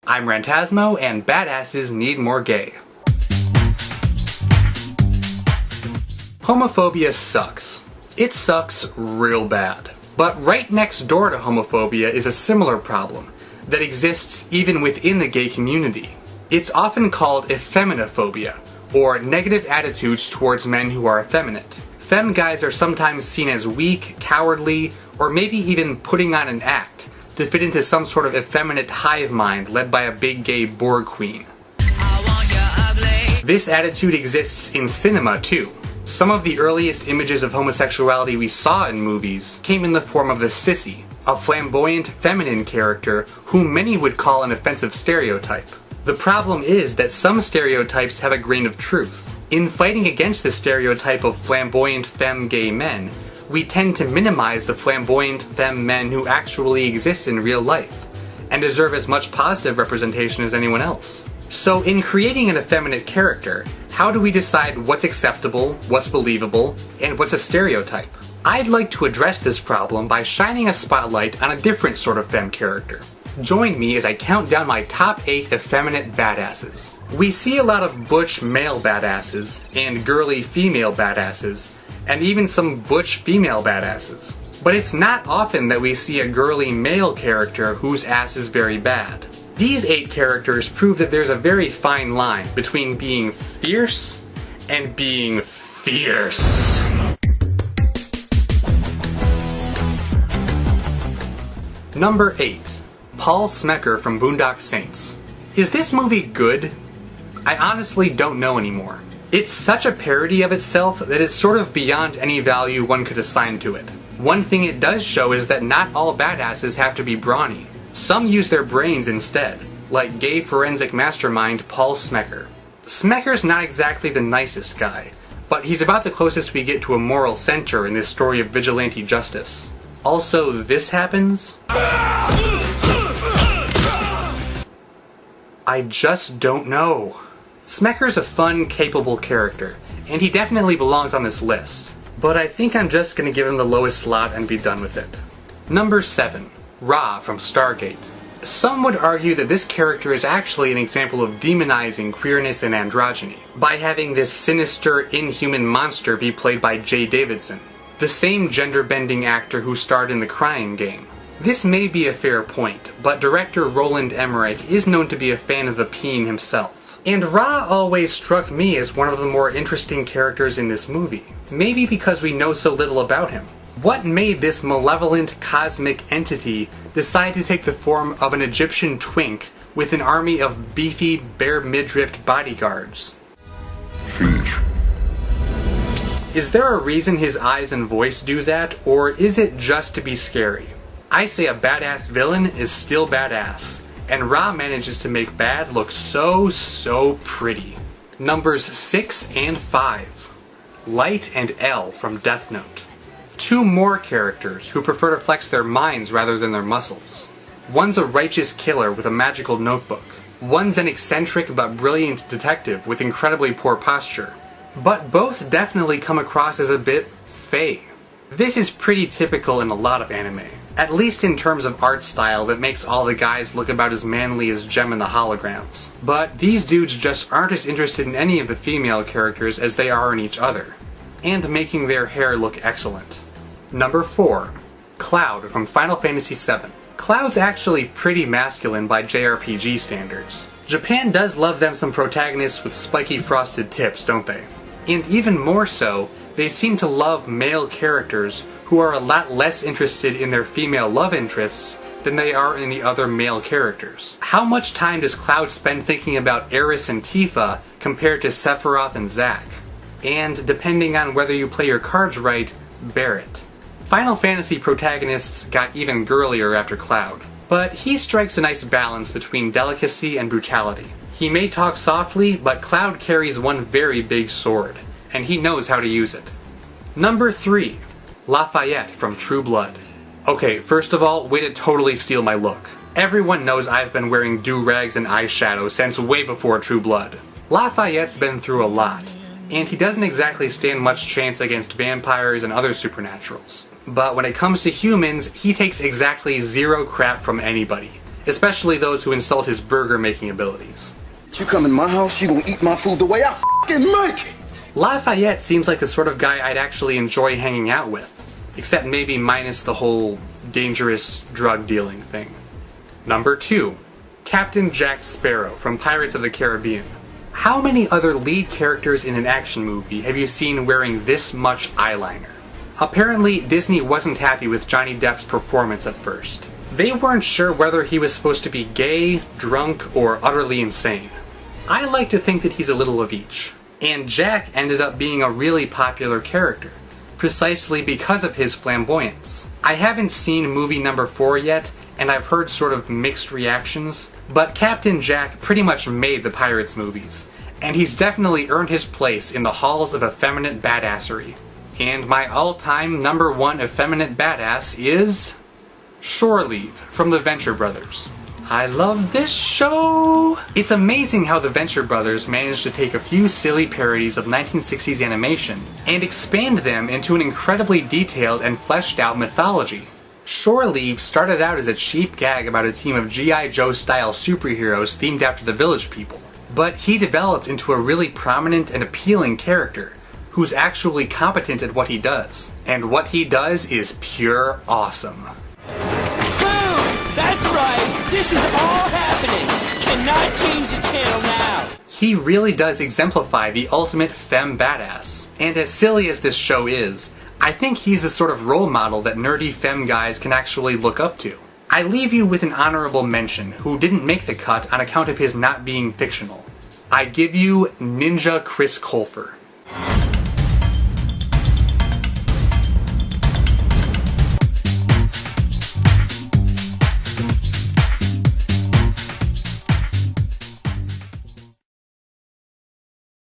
I'm Rantasmo, and badasses need more gay. Homophobia sucks. It sucks real bad. But right next door to homophobia is a similar problem that exists even within the gay community. It's often called effeminaphobia, or negative attitudes towards men who are effeminate. Femme guys are sometimes seen as weak, cowardly, or maybe even putting on an act to fit into some sort of effeminate hive mind led by a big gay Borg queen. This attitude exists in cinema too. Some of the earliest images of homosexuality we saw in movies came in the form of the sissy, a flamboyant feminine character whom many would call an offensive stereotype. The problem is that some stereotypes have a grain of truth. In fighting against the stereotype of flamboyant femme gay men, we tend to minimize the flamboyant femme men who actually exist in real life, and deserve as much positive representation as anyone else. So in creating an effeminate character, how do we decide what's acceptable, what's believable, and what's a stereotype? I'd like to address this problem by shining a spotlight on a different sort of femme character. Join me as I count down my top 8 effeminate badasses. We see a lot of butch male badasses, and girly female badasses, and even some butch female badasses. But it's not often that we see a girly male character whose ass is very bad. These 8 characters prove that there's a very fine line between being fierce and being fierce. Number 8. Paul Smecker from Boondock Saints. Is this movie good? I honestly don't know anymore. It's such a parody of itself that it's sort of beyond any value one could assign to it. One thing it does show is that not all badasses have to be brawny. Some use their brains instead, like gay forensic mastermind Paul Smecker. Smecker's not exactly the nicest guy, but he's about the closest we get to a moral center in this story of vigilante justice. Also, this happens? I just don't know. Smecker's a fun, capable character, and he definitely belongs on this list, but I think I'm just gonna give him the lowest slot and be done with it. Number 7. Ra from Stargate. Some would argue that this character is actually an example of demonizing queerness and androgyny, by having this sinister, inhuman monster be played by Jay Davidson, the same gender-bending actor who starred in The Crying Game. This may be a fair point, but director Roland Emmerich is known to be a fan of the peen himself. And Ra always struck me as one of the more interesting characters in this movie, maybe because we know so little about him. What made this malevolent cosmic entity decide to take the form of an Egyptian twink with an army of beefy, bare-midriffed bodyguards? Is there a reason his eyes and voice do that, or is it just to be scary? I say a badass villain is still badass, and Ra manages to make bad look so pretty. Numbers 6 and 5. Light and Elle from Death Note. 2 more characters who prefer to flex their minds rather than their muscles. One's a righteous killer with a magical notebook. One's an eccentric but brilliant detective with incredibly poor posture. But both definitely come across as a bit fey. This is pretty typical in a lot of anime, at least in terms of art style that makes all the guys look about as manly as Gem and the Holograms. But these dudes just aren't as interested in any of the female characters as they are in each other, and making their hair look excellent. Number 4. Cloud from Final Fantasy VII. Cloud's actually pretty masculine by JRPG standards. Japan does love them some protagonists with spiky frosted tips, don't they? And even more so, they seem to love male characters who are a lot less interested in their female love interests than they are in the other male characters. How much time does Cloud spend thinking about Eris and Tifa compared to Sephiroth and Zack? And depending on whether you play your cards right, Barret. Final Fantasy protagonists got even girlier after Cloud, but he strikes a nice balance between delicacy and brutality. He may talk softly, but Cloud carries one very big sword, and he knows how to use it. Number 3. Lafayette from True Blood. Okay, first of all, way to totally steal my look. Everyone knows I've been wearing do-rags and eyeshadow since way before True Blood. Lafayette's been through a lot, and he doesn't exactly stand much chance against vampires and other supernaturals. But when it comes to humans, he takes exactly zero crap from anybody, especially those who insult his burger making abilities. You come in my house, you gonna eat my food the way I f***ing make it! Lafayette seems like the sort of guy I'd actually enjoy hanging out with, except maybe minus the whole dangerous drug dealing thing. Number 2. Captain Jack Sparrow from Pirates of the Caribbean. How many other lead characters in an action movie have you seen wearing this much eyeliner? Apparently, Disney wasn't happy with Johnny Depp's performance at first. They weren't sure whether he was supposed to be gay, drunk, or utterly insane. I like to think that he's a little of each. And Jack ended up being a really popular character, precisely because of his flamboyance. I haven't seen movie number 4 yet, and I've heard sort of mixed reactions, but Captain Jack pretty much made the Pirates movies, and he's definitely earned his place in the halls of effeminate badassery. And my all-time number 1 effeminate badass is Shore Leave from the Venture Brothers. I love this show! It's amazing how the Venture Brothers managed to take a few silly parodies of 1960s animation and expand them into an incredibly detailed and fleshed out mythology. Shore Leave started out as a cheap gag about a team of G.I. Joe-style superheroes themed after the Village People, but he developed into a really prominent and appealing character who's actually competent at what he does. And what he does is pure awesome. That's right! This is all happening! Cannot change the channel now! He really does exemplify the ultimate femme badass. And as silly as this show is, I think he's the sort of role model that nerdy femme guys can actually look up to. I leave you with an honorable mention who didn't make the cut on account of his not being fictional. I give you Ninja Chris Colfer.